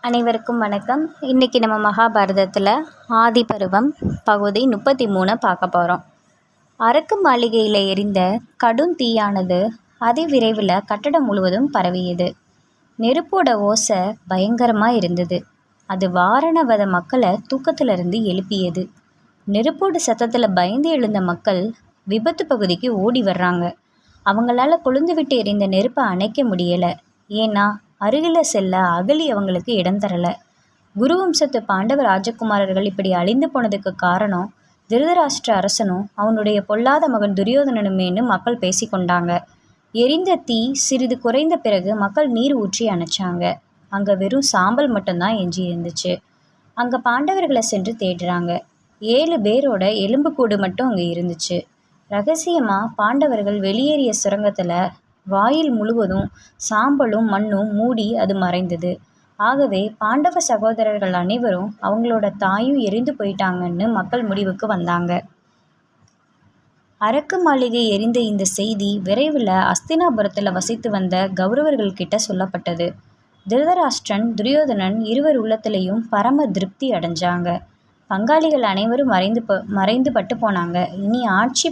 அனைவருக்கும் வணக்கம். இன்றைக்கி நம்ம மகாபாரதத்தில் ஆதி பருவம் பகுதி 33 பார்க்க போகிறோம். அரக்கு மாளிகையில் எரிந்த கடும் தீயானது அதிவிரைவில் கட்டடம் முழுவதும் பரவியது. நெருப்போட ஓசை பயங்கரமாக இருந்தது. அது வாரணவத மக்களை தூக்கத்திலிருந்து எழுப்பியது. நெருப்போட சத்தத்தில் பயந்து எழுந்த மக்கள் விபத்து பகுதிக்கு ஓடி வர்றாங்க. அவங்களால கொழுந்து விட்டு எரிந்த நெருப்பை அணைக்க முடியலை. ஏன்னா அருகில் செல்ல அகலி அவங்களுக்கு இடம் தரலை. குருவம்சத்து பாண்டவ ராஜகுமாரர்கள் இப்படி அழிந்து போனதுக்கு காரணம் திருதராஷ்டிர அரசனும் அவனுடைய பொல்லாத மகன் துரியோதனனுமேன்னு மக்கள் பேசிக்கொண்டாங்க. எரிந்த தீ சிறிது குறைந்த பிறகு மக்கள் நீர் ஊற்றி அணைச்சாங்க. அங்கே வெறும் சாம்பல் மட்டும்தான் எஞ்சி இருந்துச்சு. அங்கே பாண்டவர்களை சென்று தேடுறாங்க. 7 பேரோட எலும்புக்கூடு மட்டும் அங்கே இருந்துச்சு. ரகசியமாக பாண்டவர்கள் வெளியேறிய சுரங்கத்தில் வாயில் முழுவதும் சாம்பலும் மண்ணும் மூடி அது மறைந்தது. ஆகவே பாண்டவ சகோதரர்கள் அனைவரும் அவங்களோட தாயும் எரிந்து போயிட்டாங்கன்னு மக்கள் முடிவுக்கு வந்தாங்க. அரக்கு மாளிகை எரிந்த இந்த செய்தி விரைவில் அஸ்தினாபுரத்தில் வசித்து வந்த கௌரவர்கள் கிட்ட சொல்லப்பட்டது. திருதராஷ்டிரன் துரியோதனன் இருவர் உள்ளத்திலையும் பரம திருப்தி அடைஞ்சாங்க. பங்காளிகள் அனைவரும் மறைந்து பட்டு போனாங்க. இனி ஆட்சி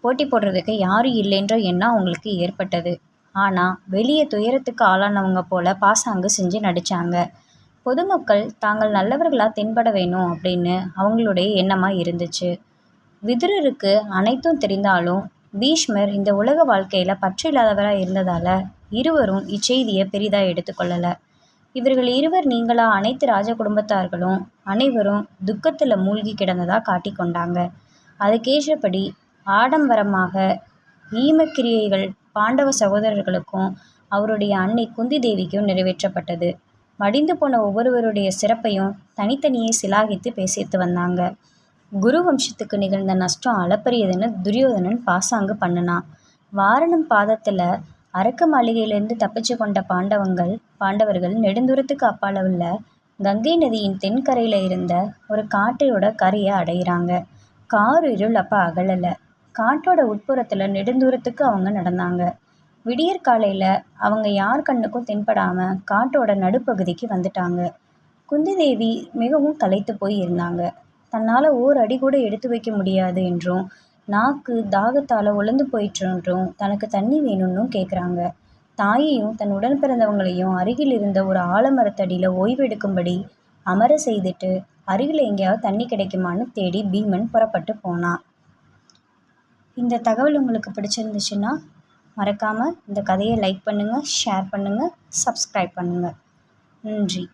போட்டி போடுறதுக்கு யாரும் இல்லைன்ற எண்ணம் அவங்களுக்கு ஏற்பட்டது. ஆனால் வெளியே துயரத்துக்கு ஆளானவங்க போல பாசாங்கு செஞ்சு நடித்தாங்க. பொதுமக்கள் தாங்கள் நல்லவர்களாக தென்பட வேணும் அப்படின்னு அவங்களுடைய எண்ணமாக இருந்துச்சு. விதுரருக்கு அனைத்தும் தெரிந்தாலும் பீஷ்மர் இந்த உலக வாழ்க்கையில் பற்று இல்லாதவராக இருந்ததால் இருவரும் இச்செய்தியை பெரிதாக எடுத்துக்கொள்ளலை. இவர்கள் இருவர் நீங்களா அனைத்து ராஜ குடும்பத்தார்களும் அனைவரும் துக்கத்தில் மூழ்கி கிடந்ததாக காட்டிக்கொண்டாங்க. அதுக்கேற்றபடி ஆடம்பரமாக ஈமக்கிரியைகள் பாண்டவ சகோதரர்களுக்கும் அவருடைய அன்னை குந்தி தேவிக்கும் நிறைவேற்றப்பட்டது. மடிந்து போன ஒவ்வொருவருடைய சிறப்பையும் தனித்தனியே சிலாகித்து பேசிட்டு வந்தாங்க. குரு வம்சத்துக்கு நிகழ்ந்த நஷ்டம் அளப்பரியதுன்னு துரியோதனன் பாசாங்கு பண்ணினான். வாரணம் பாதத்தில் அரக்க மாளிகையிலிருந்து தப்பிச்சு கொண்ட பாண்டவர்கள் நெடுந்தூரத்துக்கு அப்பால் உள்ள கங்கை நதியின் தென்கரையில் இருந்த ஒரு காட்டோட கரையை அடைகிறாங்க. கார் இருள் அப்போ அகலலை. காட்டோட உட்புறத்தில் நெடுந்தூரத்துக்கு அவங்க நடந்தாங்க. விடியற் காலையில் அவங்க யார் கண்ணுக்கும் தென்படாமல் காட்டோட நடுப்பகுதிக்கு வந்துட்டாங்க. குந்தி தேவி மிகவும் களைத்து போய் இருந்தாங்க. தன்னால் ஓர் அடி கூட எடுத்து வைக்க முடியாது என்றும் நாக்கு தாகத்தால் உலர்ந்து போயிட்டுன்றும் தனக்கு தண்ணி வேணும்னும் கேட்குறாங்க. தாயையும் தன் உடன் பிறந்தவங்களையும் அருகில் இருந்த ஒரு ஆலமரத்தடியில் ஓய்வெடுக்கும்படி அமர செய்துட்டு அருகில் எங்கேயாவது தண்ணி கிடைக்குமான்னு தேடி பீமன் புறப்பட்டு போனான். இந்த தகவல் உங்களுக்கு பிடிச்சிருந்துச்சுன்னா மறக்காமல் இந்த கதையை லைக் பண்ணுங்கள், ஷேர் பண்ணுங்கள், சப்ஸ்கிரைப் பண்ணுங்கள். நன்றி.